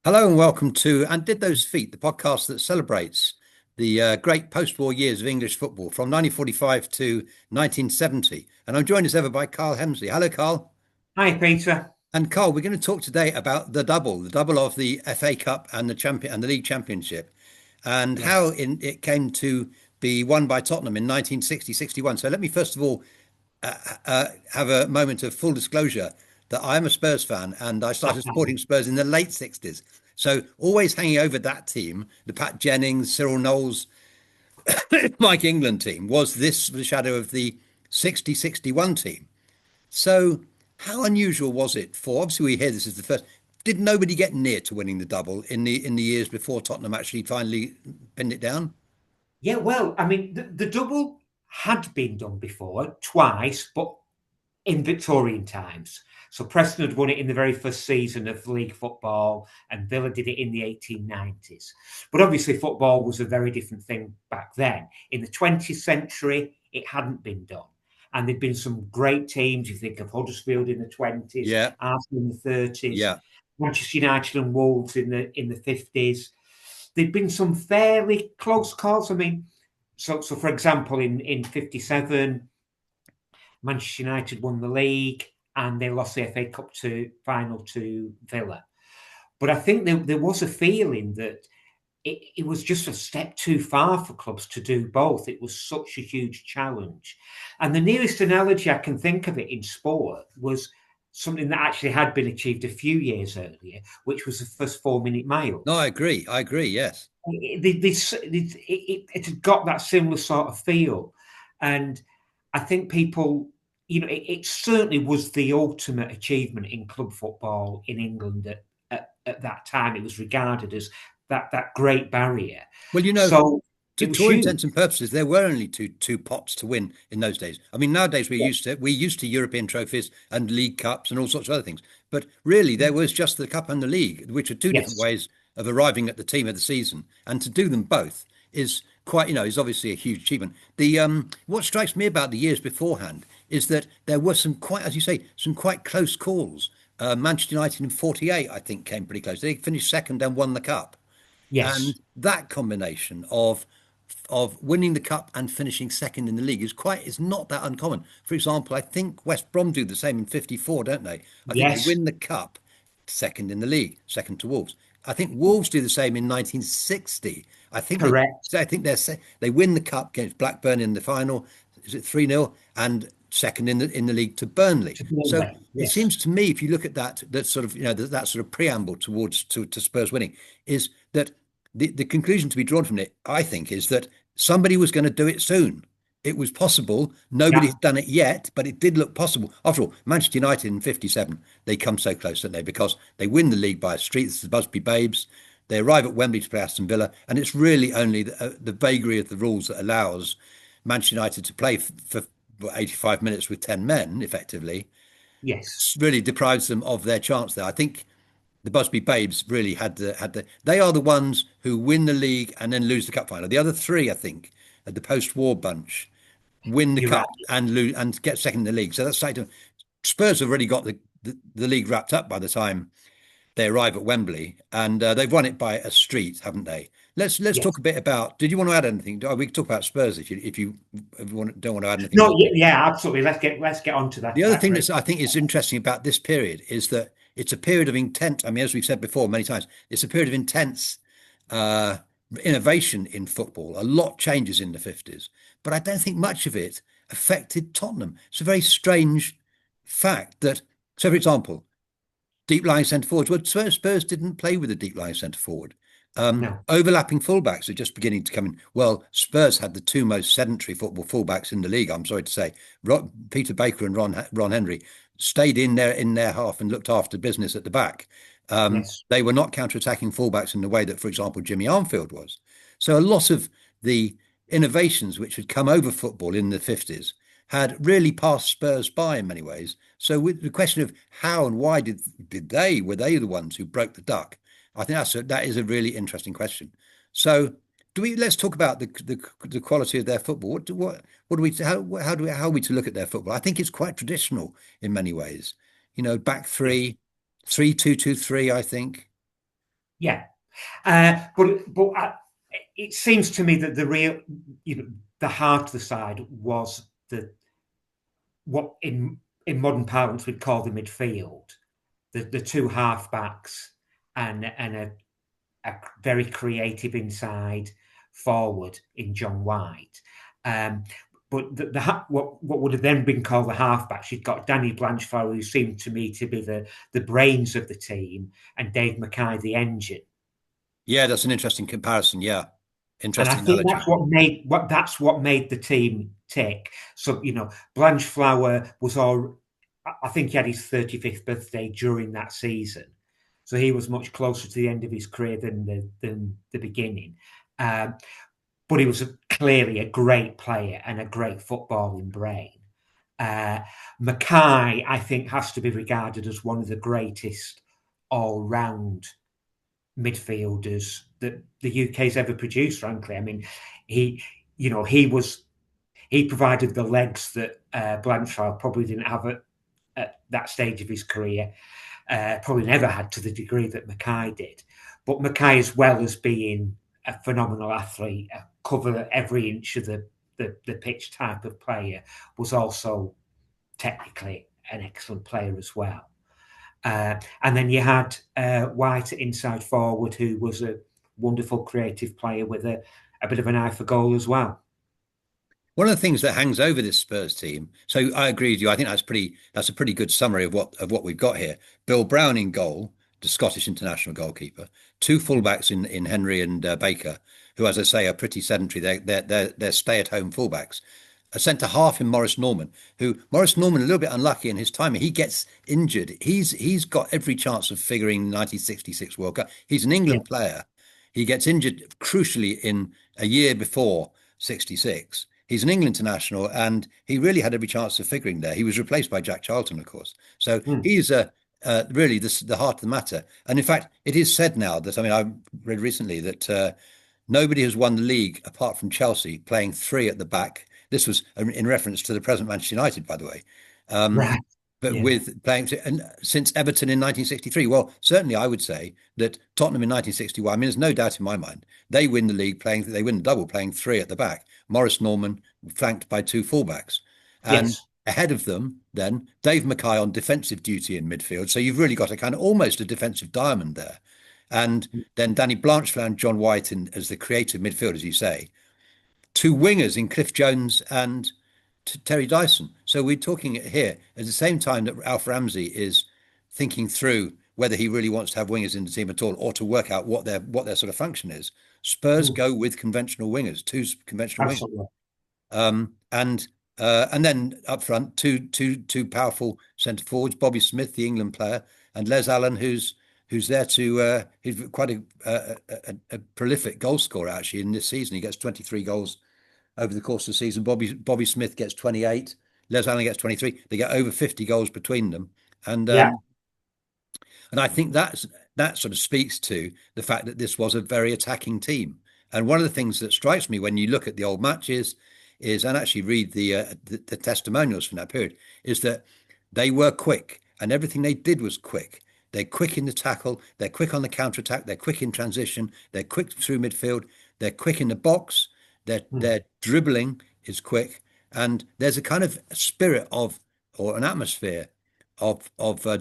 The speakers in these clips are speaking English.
Hello and welcome to And Did Those Feet, the podcast that celebrates the great post-war years of English football from 1945 to 1970. And I'm joined as ever by Carl Hemsley. Hello, Carl. Hi, Peter. And Carl, we're going to talk today about the double of the FA Cup and the League Championship, and how Yes. it came to be won by Tottenham in 1960-61. So let me first of all have a moment of full disclosure that I'm a Spurs fan and I started supporting Spurs in the late 60s. So always hanging over that team, the Pat Jennings, Cyril Knowles, Mike England team, was this the shadow of the 60-61 team. So how unusual was it for, obviously we hear this is the first, did nobody get near to winning the double in the years before Tottenham actually finally pinned it down? Yeah, well, I mean, the double had been done before twice, but in Victorian times. So Preston had won it in the very first season of league football, and Villa did it in the 1890s. But obviously, football was a very different thing back then. In the 20th century, it hadn't been done. And there'd been some great teams. You think of Huddersfield in the 20s, Yeah, Arsenal in the 30s, yeah. Manchester United and Wolves in the 50s. There'd been some fairly close calls. I mean, so for example, in 57, Manchester United won the league and they lost the FA Cup to final to Villa. But I think there was a feeling that it was just a step too far for clubs to do both. It was such a huge challenge. And the nearest analogy I can think of it in sport was something that actually had been achieved a few years earlier, which was the first 4 minute mile. No, I agree. I agree. Yes. It had got that similar sort of feel. And I think people, it certainly was the ultimate achievement in club football in England at that time. It was regarded as that great barrier. Well, So it to was all huge. intents and purposes, there were only two pots to win in those days. I mean, nowadays we're used to European trophies and league cups and all sorts of other things. But really, there was just the cup and the league, which are two different Yes. ways of arriving at the team of the season. And to do them both is quite, is obviously a huge achievement. The What strikes me about the years beforehand is that there were some quite, as you say, some quite close calls. Manchester United in '48, I think, came pretty close. They finished second and won the cup. Yes. And that combination of winning the cup and finishing second in the league is not that uncommon. For example, I think West Brom do the same in '54, don't they? I think they Yes. win the cup second in the league, second to Wolves. I think Wolves do the same in 1960. Correct. I think they win the cup against Blackburn in the final. Is it 3-0 and second in the league to Burnley? To So Burnley. it Yes. seems to me, if you look at that sort of that sort of preamble towards to Spurs winning, is that the conclusion to be drawn from it, I think, is that somebody was going to do it soon. It was possible. Nobody Yeah. had done it yet, but it did look possible. After all, Manchester United in '57, they come so close, don't they? Because they win the league by a street. This is the Busby Babes. They arrive at Wembley to play Aston Villa, and it's really only the vagary of the rules that allows Manchester United to play for 85 minutes with 10 men, effectively, Yes. really deprives them of their chance there. I think the Busby Babes really had the they are the ones who win the league and then lose the cup final. The other three, I think, the post-war bunch, win the You're right. cup and lose and get second in the league. So that's like Spurs have already got the league wrapped up by the time they arrive at Wembley, and they've won it by a street, haven't they? Let's talk Yes. a bit about. Did you want to add anything? We can talk about Spurs if you don't want to add anything No, more. yeah, absolutely. Let's get on to The that other that thing great. that I think is interesting about this period is that it's a period of intense. I mean, as we've said before many times, it's a period of intense uh, innovation in football. A lot changes in the '50s, but I don't think much of it affected Tottenham. It's a very strange fact that, so for example, deep lying centre forwards. Well, Spurs didn't play with a deep lying centre forward. No. Overlapping fullbacks are just beginning to come in. Well, Spurs had the two most sedentary football fullbacks in the league. I'm sorry to say, Peter Baker and Ron Henry stayed in their half and looked after business at the back. Yes. They were not counter-attacking fullbacks in the way that, for example, Jimmy Armfield was. So a lot of the innovations which had come over football in the '50s had really passed Spurs by in many ways. So with the question of how and why were they the ones who broke the duck? I think that is a really interesting question. So let's talk about the quality of their football. What do we how are we to look at their football? I think it's quite traditional in many ways. Back Yes. three, 3-2-2-3, I think. Yeah. But it seems to me that the real, the heart of the side was what in modern parlance we'd call the midfield, the two halfbacks and a very creative inside forward in John White. Um, but what would have then been called the halfbacks, you've got Danny Blanchflower, who seemed to me to be the brains of the team, and Dave Mackay, the engine. Yeah, that's an interesting comparison. Yeah, And I interesting think analogy. that's what made the team tick. So Blanchflower was all. I think he had his 35th birthday during that season, so he was much closer to the end of his career than the beginning. Um, but he was clearly a great player and a great footballing brain. Uh, Mackay, I think, has to be regarded as one of the greatest all-round midfielders that the UK's ever produced. Frankly, I mean, he, he provided the legs that Blanchard probably didn't have at that stage of his career. Probably never had to the degree that Mackay did. But Mackay, as well as being a phenomenal athlete, cover every inch of the pitch type of player, was also technically an excellent player as well. And then you had White inside forward, who was a wonderful creative player with a bit of an eye for goal as well. One of the things that hangs over this Spurs team, so I agree with you. I think that's a pretty good summary of what we've got here. Bill Brown in goal, the Scottish international goalkeeper, two fullbacks in Henry and Baker, who, as I say, are pretty sedentary. They're stay-at-home fullbacks. A centre half in Maurice Norman, who Maurice Norman a little bit unlucky in his timing. He gets injured. He's got every chance of figuring 1966 World Cup. He's an Yeah. England player. He gets injured crucially in a year before 66. He's an England international, and he really had every chance of figuring there. He was replaced by Jack Charlton, of course. So Mm. he's really the heart of the matter. And in fact, it is said now that, I mean, I read recently that nobody has won the league apart from Chelsea, playing three at the back. This was in reference to the present Manchester United, by the way. Um, Right. but Yeah. with playing and since Everton in 1963, well, certainly I would say that Tottenham in 1961. I mean, there's no doubt in my mind they win the league they win the double playing three at the back. Maurice Norman flanked by two fullbacks, and Yes. ahead of them then Dave Mackay on defensive duty in midfield. So you've really got a kind of almost a defensive diamond there, and then Danny Blanchflower and John White as the creative midfield, as you say. Two wingers in Cliff Jones and Terry Dyson. So we're talking here at the same time that Alf Ramsey is thinking through whether he really wants to have wingers in the team at all, or to work out what their sort of function is. Spurs Mm. go with conventional wingers, two conventional wingers, Absolutely. um, and and then up front two powerful centre forwards, Bobby Smith, the England player, and Les Allen, who's there to he's quite a prolific goal scorer actually in this season. He gets 23 goals over the course of the season. Bobby Smith gets 28. Les Allen gets 23. They get over 50 goals between them, and Yeah. I think that sort of speaks to the fact that this was a very attacking team. And one of the things that strikes me when you look at the old matches and actually read the testimonials from that period, is that they were quick and everything they did was quick. They're quick in the tackle. They're quick on the counter attack. They're quick in transition. They're quick through midfield. They're quick in the box. Mm. Their dribbling is quick, and there's a kind of spirit or an atmosphere of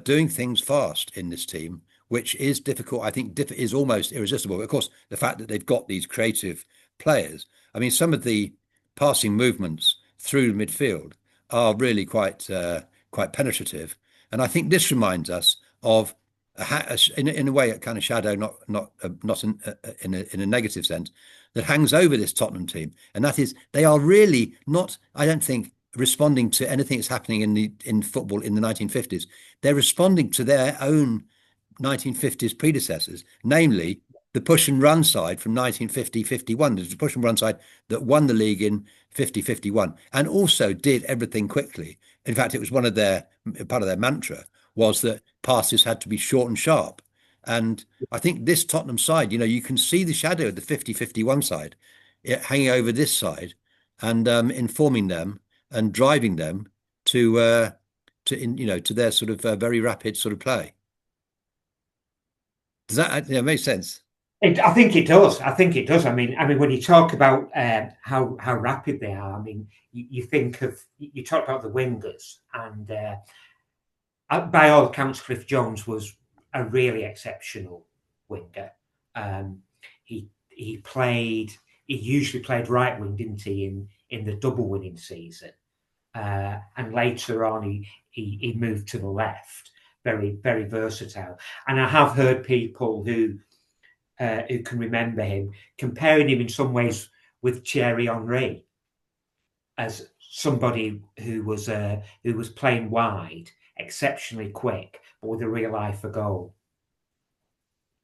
doing things fast in this team, which is difficult. I think is almost irresistible. But of course, the fact that they've got these creative players. I mean, some of the passing movements through midfield are really quite penetrative, and I think this reminds us of in a way a kind of shadow, not in a negative sense, that hangs over this Tottenham team, and that is they are really not. I don't think responding to anything that's happening in football in the 1950s. They're responding to their own 1950s predecessors, namely the push and run side from 1950-51. There's the push and run side that won the league in 50-51 and also did everything quickly. In fact, it was part of their mantra was that passes had to be short and sharp. And I think this Tottenham side, you can see the shadow of the 50-51 side hanging over this side and informing them and driving them to their sort of very rapid sort of play. Does that make sense? I think it does. I think it does. I mean, when you talk about how rapid they are, I mean, you think of you talk about the wingers, and by all accounts, Cliff Jones was a really exceptional winger. He played. He usually played right wing, didn't he? In the double winning season, and later on he moved to the left. Very very versatile. And I have heard people who can remember him comparing him in some ways with Thierry Henry as somebody who was playing wide, exceptionally quick, but with a real eye for goal.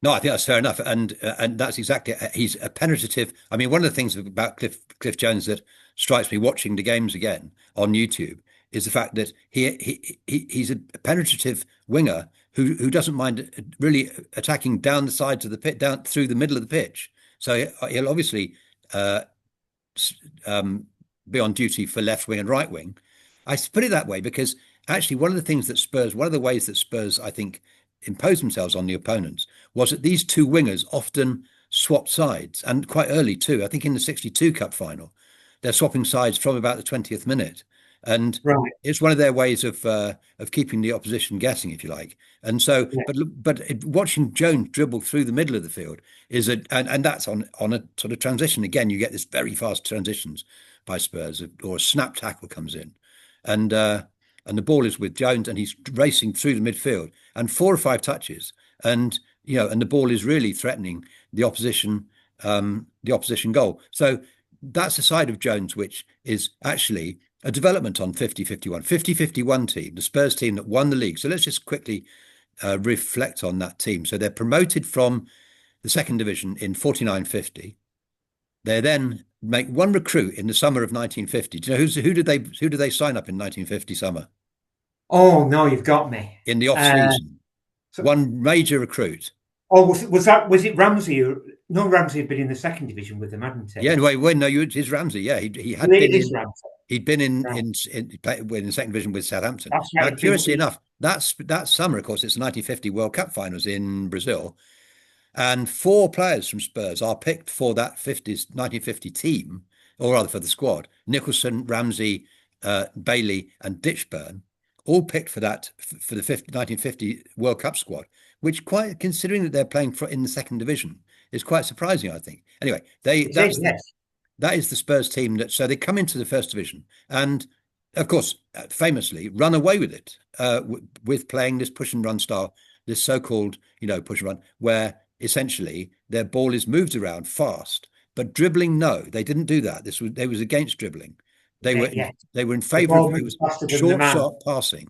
No, I think that's fair enough, and that's exactly he's a penetrative. I mean, one of the things about Cliff Jones that strikes me watching the games again on YouTube is the fact that he's a penetrative winger who doesn't mind really attacking down the sides of the pit, down through the middle of the pitch. So he'll obviously uh, be on duty for left wing and right wing. I put it that way because actually one of the ways that Spurs, I think, imposed themselves on the opponents was that these two wingers often swapped sides and quite early too. I think in the 62 Cup final, they're swapping sides from about the 20th minute. And Right. it's one of their ways of keeping the opposition guessing, if you like. And so, Yeah. watching Jones dribble through the middle of the field and that's on a sort of transition. Again, you get this very fast transitions by Spurs, or a snap tackle comes in, and and the ball is with Jones, and he's racing through the midfield, and four or five touches, and and the ball is really threatening the opposition goal. So that's a side of Jones which is actually a development on 50-51 team, the Spurs team that won the league. So let's just quickly reflect on that team. So they're promoted from the second division in 49-50. They then make one recruit in the summer of 1950. Do you know who did they sign up in 1950 summer Oh no, you've got me. in the off Uh, season? so, One major recruit. oh, was it Ramsey? No, Ramsey had been in the second division with them, hadn't he? Yeah, no, it's Ramsey. Yeah, he had been It is in. Ramsey. He'd been Right. in the second division with Southampton. That's Now, right. curiously enough, that summer, of course, it's the 1950 World Cup finals in Brazil, and four players from Spurs are picked for that 1950 team, or rather for the squad. Nicholson, Ramsey, Bailey, and Ditchburn, all picked for the 1950 World Cup squad, which, quite considering that they're playing in the second division, is quite surprising, I think. Anyway, It is, yes. that is the Spurs team so they come into the first division and, of course, famously run away with it with playing this push and run style, this so-called, push and run, where essentially their ball is moved around fast, but dribbling, no, they didn't do that. They was against dribbling. Yeah. They were in The favour of ball it moves was faster than the short, man. sharp passing.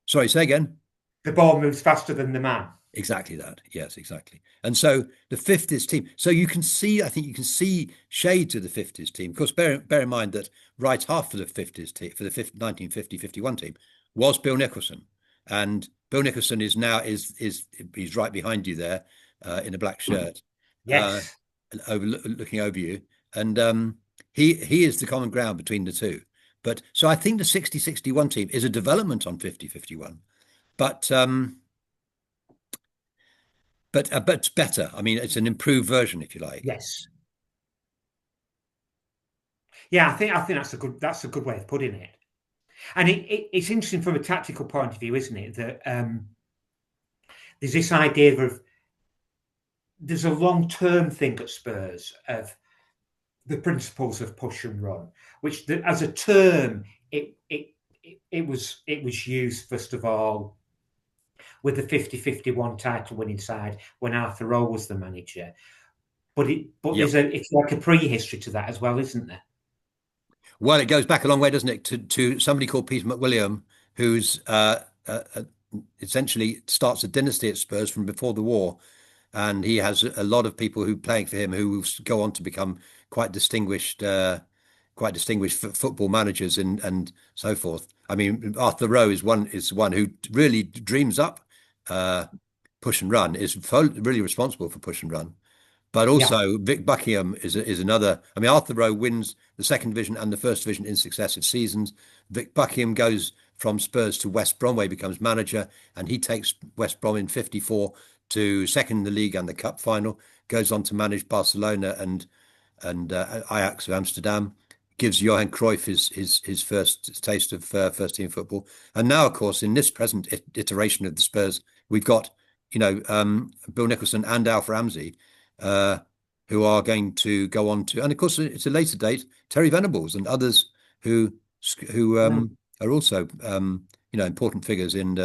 Sorry, say again. The ball moves faster than the man. Exactly that. Yes, exactly. And so the 50s team. So I think you can see shades of the 50s team. Of course, bear in mind that right half of the 50s team, for the 1950-51 team, was Bill Nicholson. And Bill Nicholson is he's right behind you there in a black shirt, uh, Yes. looking over you. And he is the common ground between the two. But so I think the 60-61 team is a development on 50-51. But but better. I mean, it's an improved version, if you like. Yes. Yeah, I think that's a good way of putting it. And it's interesting from a tactical point of view, isn't it? That there's this idea of there's a long-term thing at Spurs of the principles of push and run, which as a term it was used first of all with the 50-51 title winning side when Arthur Rowe was the manager. But Yep. it's like a prehistory to that as well, isn't there? Well, it goes back a long way, doesn't it, to somebody called Peter McWilliam, who's essentially starts a dynasty at Spurs from before the war, and he has a lot of people who playing for him who go on to become quite distinguished, football managers and so forth. I mean, Arthur Rowe is one who really dreams up push and run, is really responsible for push and run. But Yeah. also Vic Buckingham is another. I mean, Arthur Rowe wins the second division and the first division in successive seasons. Vic Buckingham goes from Spurs to West Bromway, becomes manager, and he takes West Brom in 54 to second in the league and the cup final, goes on to manage Barcelona and Ajax of Amsterdam, gives Johan Cruyff his first taste of first team football. And now, of course, in this present iteration of the Spurs, we've got, Bill Nicholson and Alf Ramsey, who are going to go on to, and of course, it's a later date, Terry Venables and others who are also, important figures in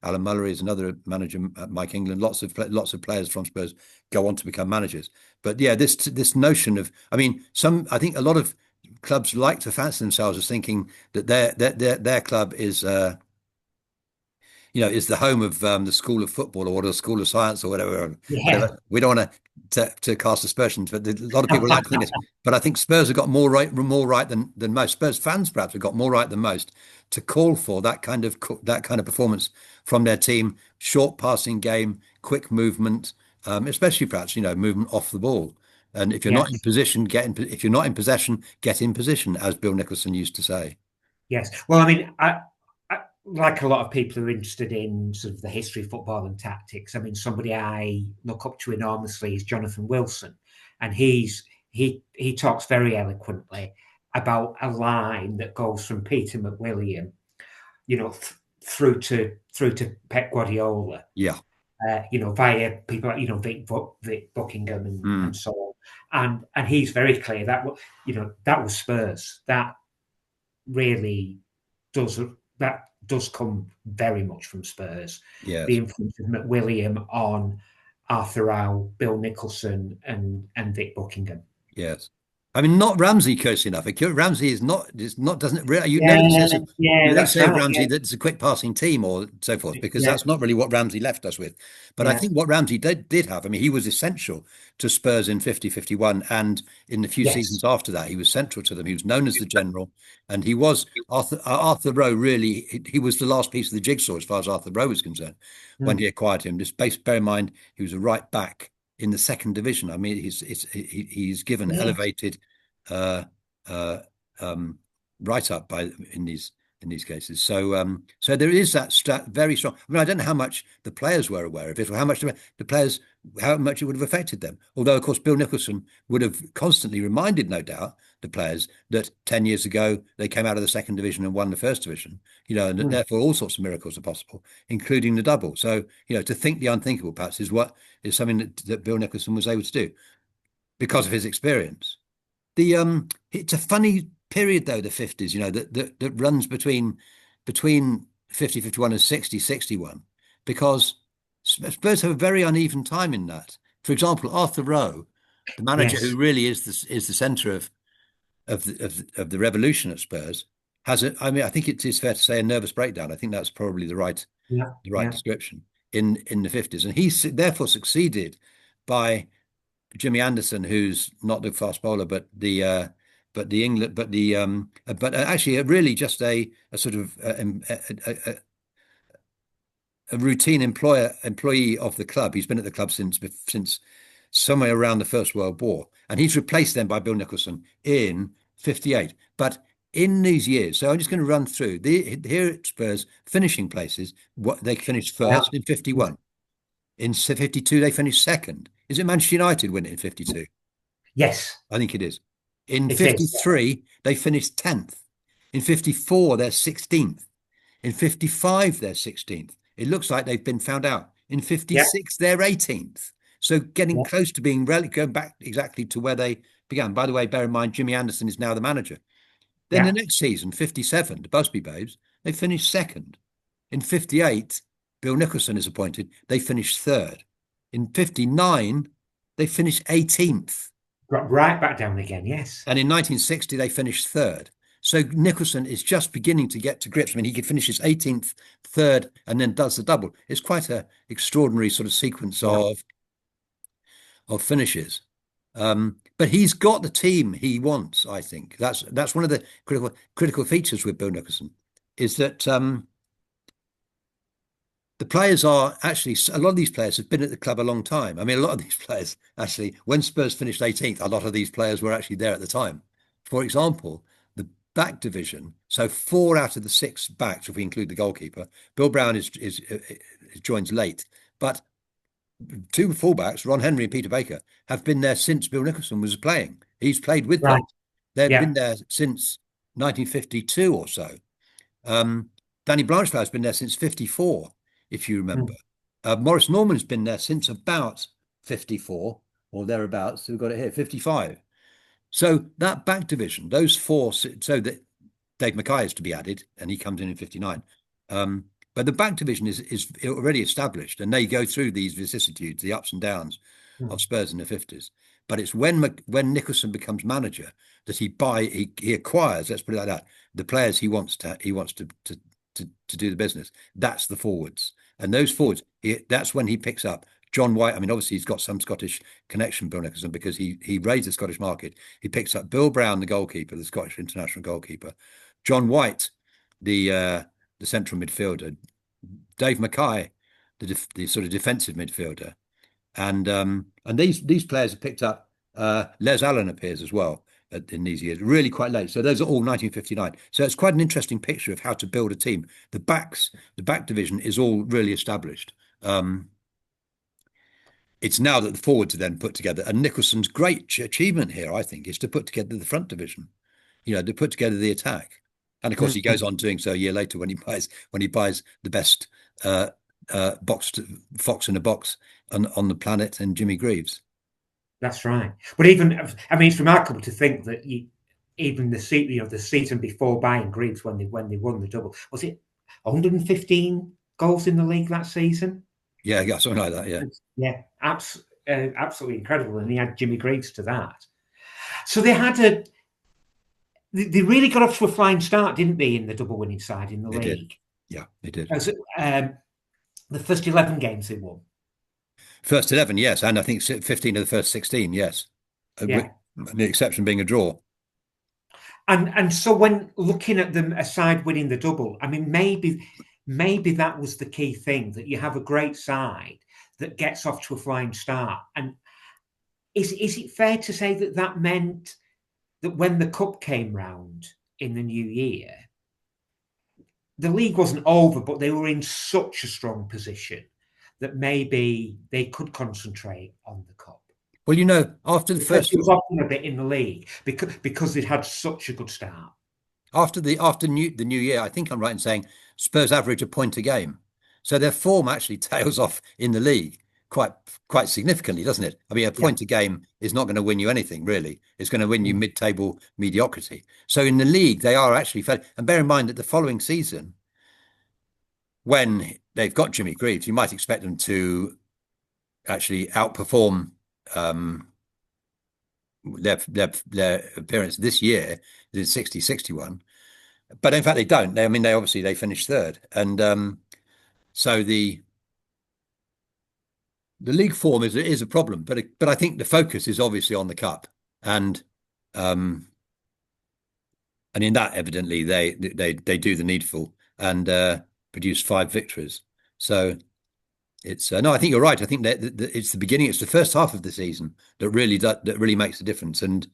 Alan Mullery is another manager, Mike England, lots of players from Spurs go on to become managers. But yeah, this notion of, I think a lot of clubs like to fancy themselves as thinking that their club is is the home of the School of Football or the School of Science or whatever. Yeah. We don't want to cast aspersions, but a lot of people like to think this. But I think Spurs have got more right than most. Spurs fans perhaps have got more right than most to call for that kind of performance from their team. Short passing game, quick movement, especially perhaps movement off the ball. And if you're not in position, if you're not in possession, get in position, as Bill Nicholson used to say. Yes. Well, I mean, I like a lot of people who are interested in sort of the history of football and tactics. I mean, somebody I look up to enormously is Jonathan Wilson, and he talks very eloquently about a line that goes from Peter McWilliam, through to Pep Guardiola. Yeah. Via people like Vic Buckingham and so on, and he's very clear that that was Spurs. That really does come very much from Spurs. Yes. The influence of McWilliam on Arthur Howe, Bill Nicholson, and Vic Buckingham. Yes. I mean, not Ramsey, close enough. Ramsey doesn't really, you don't say of Ramsey that it's a quick passing team or so forth, because that's not really what Ramsey left us with. But I think what Ramsey did have, I mean, he was essential to Spurs in 50-51, and in the few seasons after that, he was central to them. He was known as the general, and he was Arthur Rowe. Really, he was the last piece of the jigsaw as far as Arthur Rowe was concerned when he acquired him. Just bear in mind, he was a right back in the second division. I mean, he's given elevated right up in these cases. So there is that very strong. I mean, I don't know how much the players were aware of it, or how much how much it would have affected them. Although, of course, Bill Nicholson would have constantly reminded, no doubt, the players that 10 years ago they came out of the second division and won the first division. And therefore all sorts of miracles are possible, including the double. So to think the unthinkable perhaps is something that Bill Nicholson was able to do because of his experience. It's a funny period though, the 50s, that runs between 50-51 and 60-61, because Spurs have a very uneven time in that. For example, Arthur Rowe, the manager who really is the centre of the revolution at Spurs, I think it is fair to say a nervous breakdown. I think that's probably the right description in the 50s, and he therefore succeeded by Jimmy Anderson, who's not the fast bowler, but actually really just a sort of a routine employee of the club. He's been at the club since somewhere around the First World War, and he's replaced them by Bill Nicholson in 58. But in these years, so I'm just going to run through here at Spurs finishing places. What they finished first in 51. In 52, they finished second. Is it Manchester United win it in 52? Yes. I think it is. In 53, they finished 10th. In 54, they're 16th. In 55, they're 16th. It looks like they've been found out. In 56, they're 18th. So getting close to being going back exactly to where they began. By the way, bear in mind, Jimmy Anderson is now the manager. Then the next season, 57, the Busby Babes, they finished second. In 58, Bill Nicholson is appointed. They finished third. In 59, they finished 18th. Right back down again, yes. And in 1960, they finished third. So Nicholson is just beginning to get to grips. I mean, he finishes 18th, third, and then does the double. It's quite an extraordinary sort of sequence of finishes. But he's got the team he wants, I think. That's one of the critical features with Bill Nicholson, is that the players are actually, a lot of these players have been at the club a long time. I mean, a lot of these players, actually, when Spurs finished 18th, a lot of these players were actually there at the time. For example, the back division, so 4 out of the 6 backs, if we include the goalkeeper, Bill Brown joins late, but two fullbacks, Ron Henry and Peter Baker, have been there since Bill Nicholson was playing. He's played with them. Right. They've been Yeah. there since 1952 or so. Um, Danny Blanchflower's been there since 54, if you remember. Mm. Maurice Norman's been there since about 54 or thereabouts. So we've got it here, 55. So that back division, those four, so that Dave Mackay is to be added, and he comes in 59. Um, but the back division is already established, and they go through these vicissitudes, the ups and downs Mm. of Spurs in the 50s. But it's when Nicholson becomes manager that he acquires, let's put it like that, the players he wants to do the business. That's the forwards, and those forwards, that's when he picks up John White. I mean, obviously he's got some Scottish connection, Bill Nicholson, because he raised the Scottish market. He picks up Bill Brown, the goalkeeper, the Scottish international goalkeeper, John White, the central midfielder, Dave Mackay, the sort of defensive midfielder, and these players have picked up. Les Allen appears as well in these years, really quite late. So those are all 1959. So it's quite an interesting picture of how to build a team. The back division is all really established. It's now that the forwards are then put together. And Nicholson's great achievement here, I think, is to put together the front division. To put together the attack. And of course, he goes Mm. on doing so a year later when he buys the best boxed fox in a box on the planet and Jimmy Greaves. That's right. But even, I mean, it's remarkable to think that even the season before buying Greaves, when they won the double, was it 115 goals in the league that season? Yeah, something like that. Yeah, Yeah, absolutely incredible. And he had Jimmy Greaves to that. So they really got off to a flying start, didn't they, in the double winning side in the they did. league? Yeah, they did. As the first 11 games they won. First 11, yes, and I think 15 of the first 16, yes. Yeah. The exception being a draw. And so when looking at them aside winning the double, I mean, maybe that was the key thing, that you have a great side that gets off to a flying start. And is it fair to say that that meant that when the cup came round in the new year, the league wasn't over, but they were in such a strong position that maybe they could concentrate on the cup? Well, after the Because first it was often a bit in the league because they'd had such a good start. after the new year, I think I'm right in saying Spurs average a point a game. So their form actually tails off in the league quite quite significantly, doesn't it? I mean, a Yeah. point a game is not going to win you anything, really. It's going to win you Mm. mid-table mediocrity. So in the league, they are actually fair. And bear in mind that the following season, when they've got Jimmy Greaves, you might expect them to actually outperform their appearance this year in 60-61. But in fact, they don't. I mean, they finished third, and so the league form is a problem. But I think the focus is obviously on the cup, and um, and in that, evidently, they do the needful and produce 5 victories. So it's no, I think you're right. I think that it's the beginning. It's the first half of the season that really makes a difference, and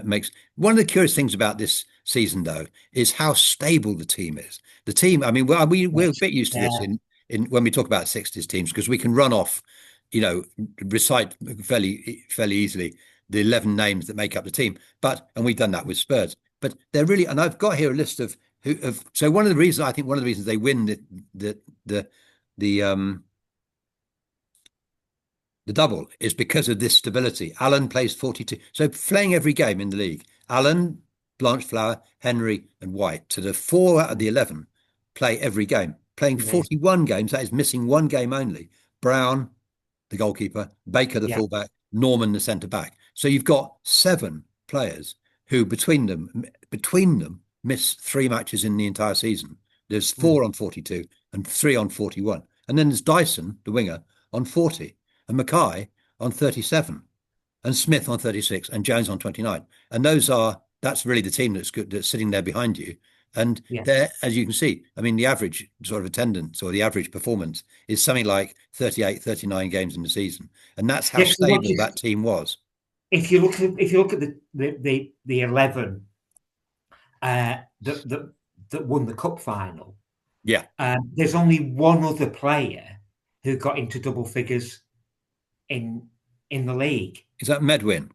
makes one of the curious things about this season, though, is how stable the team is. The team, I mean, we're a Yes. bit used to this Yeah. in when we talk about 60s teams because we can run off, recite fairly easily the 11 names that make up the team. And we've done that with Spurs. But they're really, and I've got here a list of who of. So one of the reasons I think one of the reasons they win the the double is because of this stability. Allen plays 42. So playing every game in the league. Allen, Blanchflower, Henry, and White. So the 4 out of the 11 play every game. Playing Amazing. 41 games, that is missing one game only. Brown, the goalkeeper, Baker, the Yeah. fullback, Norman, the centre back. So you've got 7 players who between them miss 3 matches in the entire season. There's Mm. 4 on 42 and 3 on 41. And then there's Dyson, the winger, on 40 and Mackay on 37 and Smith on 36 and Jones on 29. And that's really the team that's good, that's sitting there behind you. And Yeah. there, as you can see, I mean, the average sort of attendance or the average performance is something like 38, 39 games in the season. And that's how Yeah. So what stable that team was. if you look at the 11 that won the cup final, Yeah. there's only one other player who got into double figures in in the league. Is that Medwin,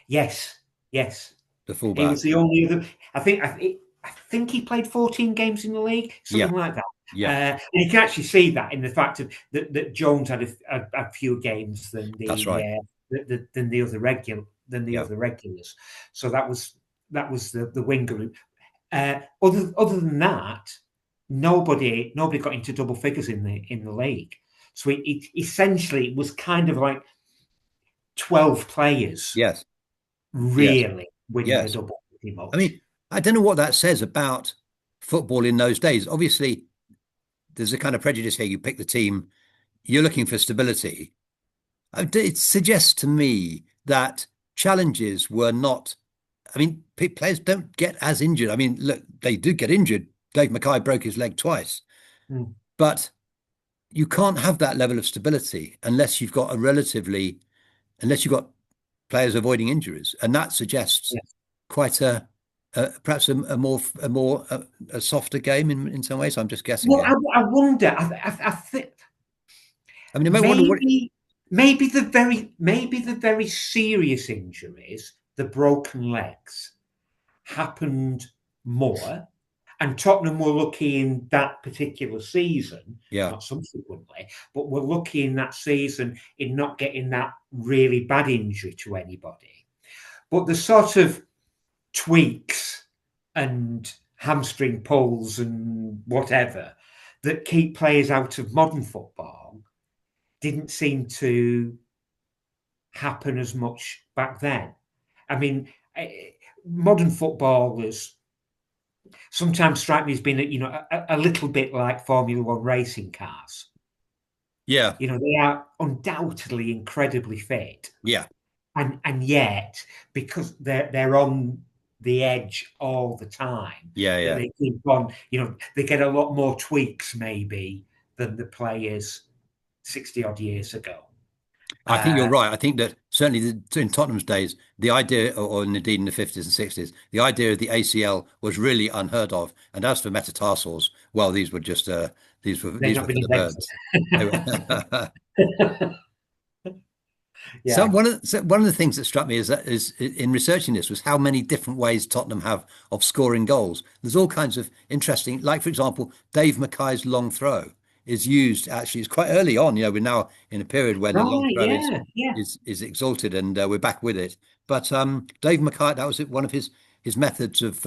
Yes, yes. the He was fullback? the only other. I think he played 14 games in the league, Yeah, something like that. yeah, And you can actually see that in the fact that Jones had a few games that's right. than the other Yeah, regulars. So that was the wing group. Other than that, nobody got into double figures in the league. So it essentially was kind of like 12 players yes, yes, really winning a yes. double pretty I much. mean, I don't know what that says about football in those days. Obviously, there's a kind of prejudice here. You pick the team, you're looking for stability. It suggests to me that challenges were not. I mean, players don't get as injured. I mean, look, they do get injured. Dave Mackay broke his leg twice, Mm. but you can't have that level of stability unless you've got players avoiding injuries, and that suggests Yes. quite perhaps a softer game in some ways. I'm just guessing Well, here. I wonder. I think I mean, I may wonder what. maybe the very serious injuries, the broken legs, happened more, and Tottenham were lucky in that particular season, Yeah, not subsequently, but were lucky in that season in not getting that really bad injury to anybody. But the sort of tweaks and hamstring pulls and whatever that keep players out of modern football didn't seem to happen as much back then. I mean, modern footballers sometimes strike me as being, a little bit like Formula One racing cars. yeah, They are undoubtedly incredibly fit, yeah, and yet because they're on the edge all the time, yeah, that yeah. they keep on, they get a lot more tweaks maybe than the players 60 odd years ago. I think you're Uh, right. I think that certainly in Tottenham's days, the idea, or indeed in the 50s and 60s, the idea of the ACL was really unheard of. And as for metatarsals, well, these were just they've these not were been for the birds. They invented. were. So Yeah. one of the things that struck me is in researching this was how many different ways Tottenham have of scoring goals. There's all kinds of interesting, like for example, Dave Mackay's long throw is used actually. It's quite early on. We're now in a period where the long Right. throw is Yeah. Yeah. is exalted, and we're back with it. But Dave Mackay, that was one of his methods of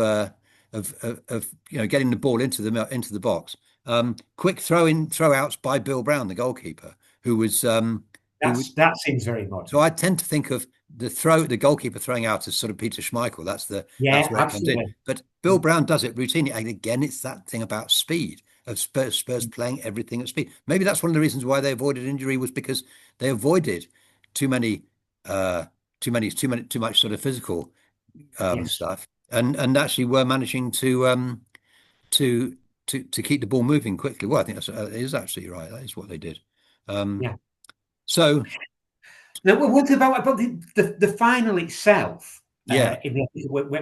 getting the ball into the box. Quick throw outs by Bill Brown, the goalkeeper, who was who That seems very so modern. I tend to think of the goalkeeper throwing out as sort of Peter Schmeichel. That's Yeah. where it comes in. Absolutely. But Bill Brown does it routinely. And again, it's that thing about speed of Spurs playing everything at speed. Maybe that's one of the reasons why they avoided injury was because they avoided too many, uh, too much sort of physical Yes. stuff, and actually were managing to to keep the ball moving quickly. Well, I think that is absolutely right. That is what they did. Um, Yeah. so Now, what about the final itself? yeah,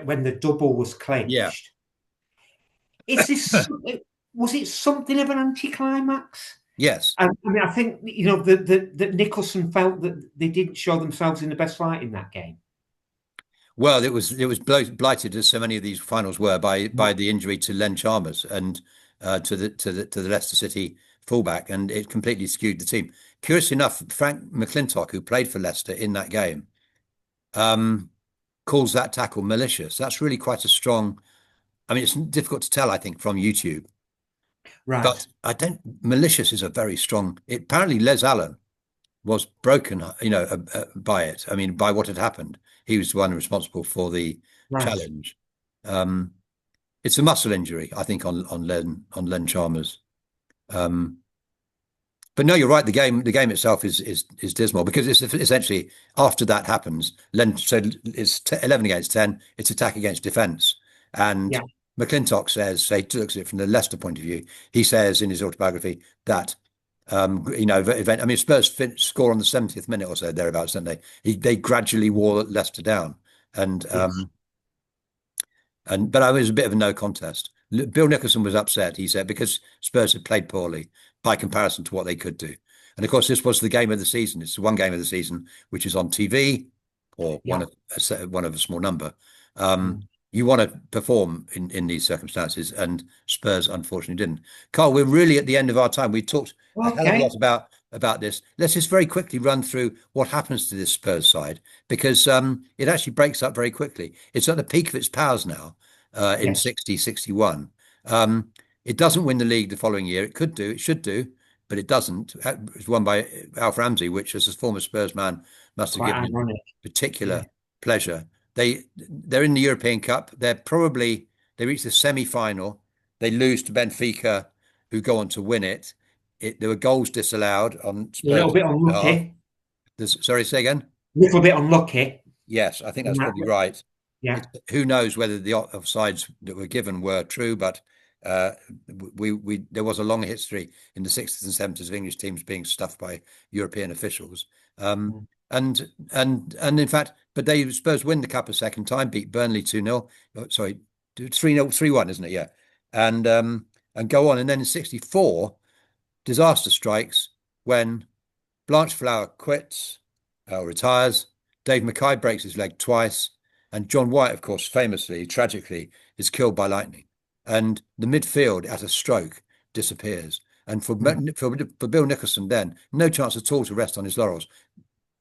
When the double was yeah. clinched, is this was it something of an anticlimax? Yes. I mean, I think that Nicholson felt that they didn't show themselves in the best light in that game. Well, it was blighted as so many of these finals were by the injury to Len Chalmers and to the Leicester City fullback, and it completely skewed the team. Curious enough, Frank McClintock, who played for Leicester in that game, um, calls that tackle malicious. That's really quite a strong. I mean, it's difficult to tell, I think, from YouTube, Right. but I don't. Malicious is a very strong. Apparently, Les Allen was broken, by it. I mean, by what had happened. He was the one responsible for the Right. challenge. Um, it's a muscle injury, I think, on Len Chalmers. Um, but no, you're right. The game itself is dismal because it's essentially after that happens, Len said it's 11 against 10. It's attack against defence, and Yeah. McClintock says, he looks at it from the Leicester point of view. He says in his autobiography that I mean, Spurs score on the 70th minute or so thereabouts, don't they? They gradually wore Leicester down, and Yes. but I was a bit of a no contest. Bill Nicholson was upset. He said because Spurs had played poorly by comparison to what they could do. And of course, this was the game of the season. It's the one game of the season which is on TV, or Yeah. one of a small number. Mm. You want to perform in these circumstances, and Spurs unfortunately didn't. Carl, we're really at the end of our time. We talked a hell of a Okay. lot about this. Let's just very quickly run through what happens to this Spurs side, because it actually breaks up very quickly. It's at the peak of its powers now, in Yes. 60, 61. It doesn't win the league the following year. It could do, it should do, but it doesn't. It was won by Alf Ramsey, which, as a former Spurs man, must have Quite given him ironic. Yeah. particular pleasure. They're in the European Cup. They reach the semi-final. They lose to Benfica, who go on to win it. There were goals disallowed on A little Spurs' bit behalf. unlucky. Sorry, say again. Little bit unlucky. Yes, I think In that's that, probably right. yeah. Who knows whether the offsides that were given were true, but uh, we there was a long history in the 60s and 70s of English teams being stuffed by European officials. Um, Mm. and in fact, but they Spurs win the cup a second time, beat Burnley 2-0. Sorry, 3-0, 3-1, isn't it? Yeah. And go on. And then in 64, disaster strikes when Blanche Flower quits, retires. Dave Mackay breaks his leg twice. And John White, of course, famously, tragically, is killed by lightning. And the midfield, at a stroke, disappears. And for Mm. Bill Nicholson, then, no chance at all to rest on his laurels.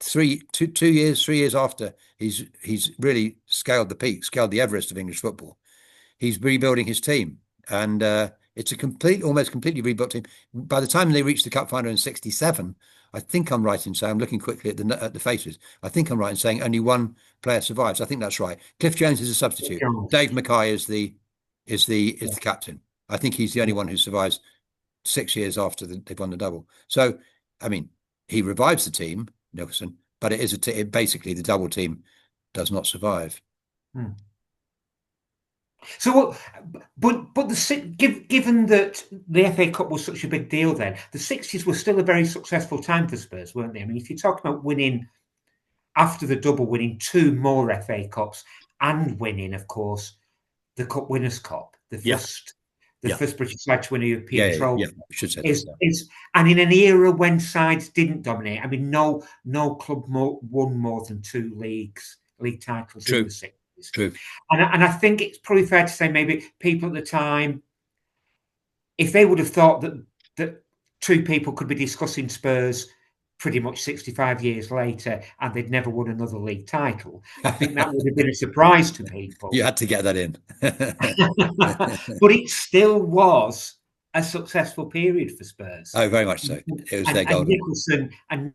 3 years after he's really scaled the peak, scaled the Everest of English football, he's rebuilding his team, and it's almost completely rebuilt team. By the time they reached the cup final in '67, I think I'm right in saying, I'm looking quickly at the faces. I think I'm right in saying only one player survives. I think that's right. Cliff Jones is a substitute. Jones. Dave Mackay is the Yeah. captain. I think he's the only Yeah. one who survives 6 years after they've won the double. So, I mean, he revives the team, Nicholson, but it is basically the double team does not survive. Mm. So, but given that the FA Cup was such a big deal, then the 60s were still a very successful time for Spurs, weren't they? I mean, if you talk about winning after the double, winning two more FA Cups and winning, of course, the Cup Winners' Cup, the Yeah, first the yeah, first British side to win a yeah, European yeah, yeah. trophy, We should say that. is Yeah. is and in an era when sides didn't dominate. I mean, no club won more than two league titles in the True, 60s. true. And I think it's probably fair to say maybe people at the time, if they would have thought that two people could be discussing Spurs pretty much 65 years later and they'd never won another league title, I think that would have been a surprise to people. You had to get that in. But it still was a successful period for Spurs. Oh, very much so. It was their And golden. Nicholson and